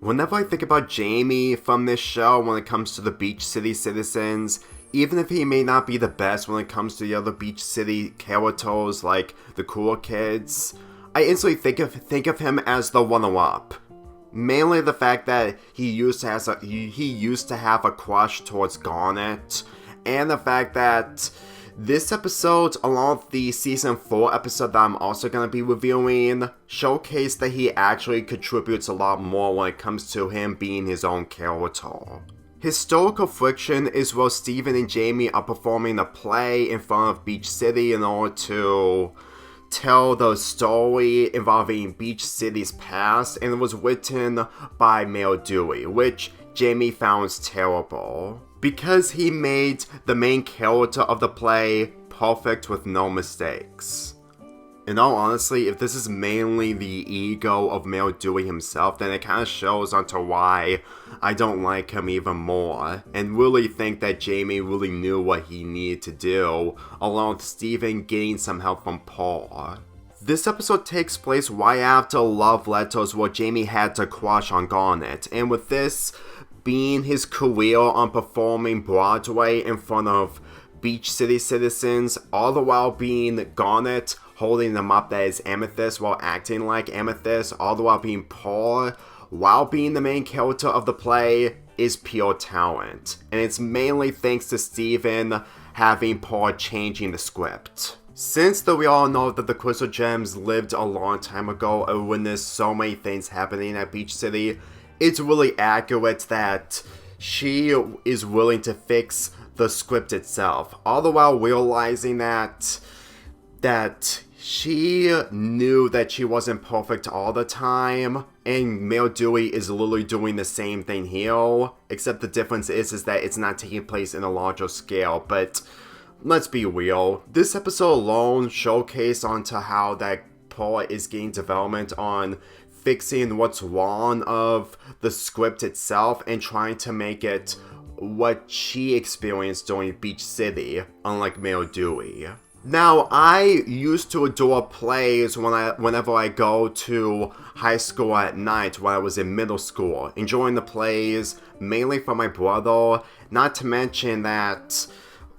Whenever I think about Jamie from this show when it comes to the Beach City citizens, even if he may not be the best when it comes to the other Beach City characters like the cool kids, I instantly think of him as the runner-up. Mainly the fact that he used to have a crush towards Garnet, and the fact that this episode, along with the Season 4 episode that I'm also going to be reviewing, showcase that he actually contributes a lot more when it comes to him being his own character. Historical friction is where Steven and Jamie are performing a play in front of Beach City in order to tell the story involving Beach City's past, and it was written by Mayor Dewey, which Jamie found terrible, because he made the main character of the play perfect with no mistakes. In all honesty, if this is mainly the ego of Mayor Dewey himself, then it kind of shows onto why I don't like him even more, and really think that Jamie really knew what he needed to do, along with Steven getting some help from Paul. This episode takes place right after Love Letters, where Jamie had to crush on Garnet, and with this being his career on performing Broadway in front of Beach City citizens, all the while being Garnet holding them up as Amethyst while acting like Amethyst, all the while being Paul, while being the main character of the play, is pure talent. And it's mainly thanks to Steven having Paul changing the script. Since we all know that the Crystal Gems lived a long time ago and witnessed so many things happening at Beach City, it's really accurate that she is willing to fix the script itself, all the while realizing that she knew that she wasn't perfect all the time, and Mayor Dewey is literally doing the same thing here, except the difference is that it's not taking place in a larger scale. But let's be real, this episode alone showcased onto how that Paul is getting development on fixing what's wrong of the script itself and trying to make it what she experienced during Beach City, unlike Mayor Dewey. Now, I used to adore plays whenever I go to high school at night when I was in middle school, enjoying the plays mainly for my brother, not to mention that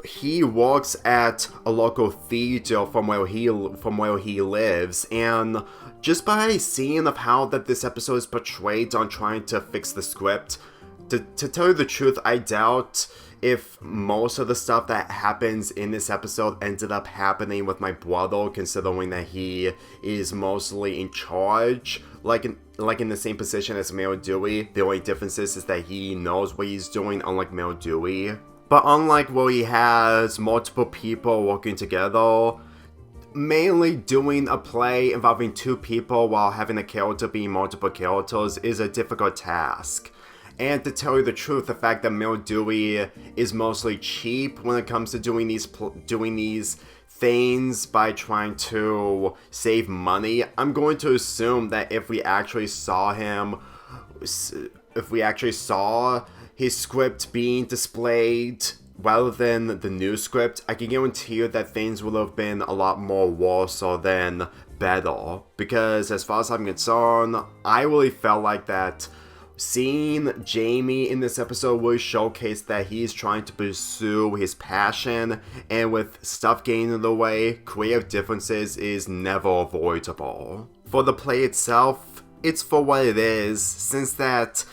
he works at a local theater from where he lives, and just by seeing of how that this episode is portrayed on trying to fix the script, to tell you the truth, I doubt if most of the stuff that happens in this episode ended up happening with my brother, considering that he is mostly in charge, like in the same position as Mayor Dewey. The only difference is that he knows what he's doing, unlike Mayor Dewey. But unlike where he has multiple people working together, mainly doing a play involving two people while having a character being multiple characters is a difficult task. And to tell you the truth, the fact that Mayor Dewey is mostly cheap when it comes to doing these things by trying to save money, I'm going to assume that if we actually saw his script being displayed rather than the new script, I can guarantee you that things would have been a lot more worse than better. Because as far as I'm concerned, I really felt like that seeing Jamie in this episode really showcased that he's trying to pursue his passion, and with stuff getting in the way, creative differences is never avoidable. For the play itself, it's for what it is, since that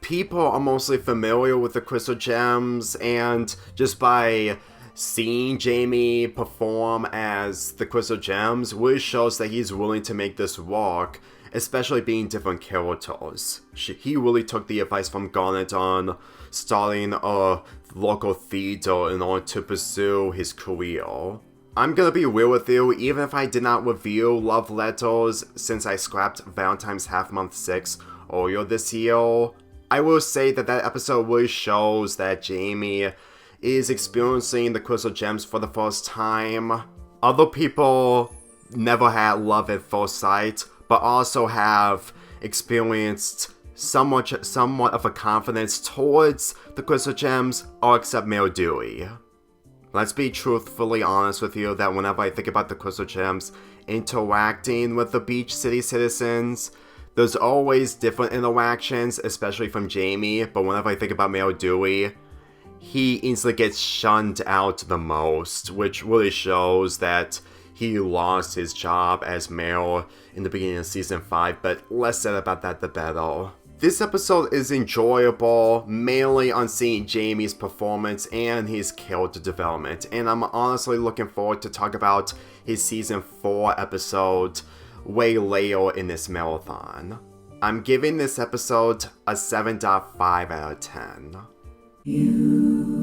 people are mostly familiar with the Crystal Gems, and just by seeing Jamie perform as the Crystal Gems really shows that he's willing to make this work, especially being different characters. He really took the advice from Garnet on starting a local theater in order to pursue his career. I'm gonna be real with you, even if I did not review Love Letters since I scrapped Valentine's Half Month 6 earlier this year, I will say that episode really shows that Jamie is experiencing the Crystal Gems for the first time. Other people never had love at first sight, but also have experienced somewhat of a confidence towards the Crystal Gems, all except Mayor Dewey. Let's be truthfully honest with you that whenever I think about the Crystal Gems interacting with the Beach City citizens, There's always different interactions, especially from Jamie, but whenever I think about Mayor Dewey, he instantly gets shunned out the most, which really shows that he lost his job as mayor in the beginning of season 5, but less said about that the better. This episode is enjoyable, mainly on seeing Jamie's performance and his character development, and I'm honestly looking forward to talk about his season 4 episode way later in this marathon. I'm giving this episode a 7.5 out of 10.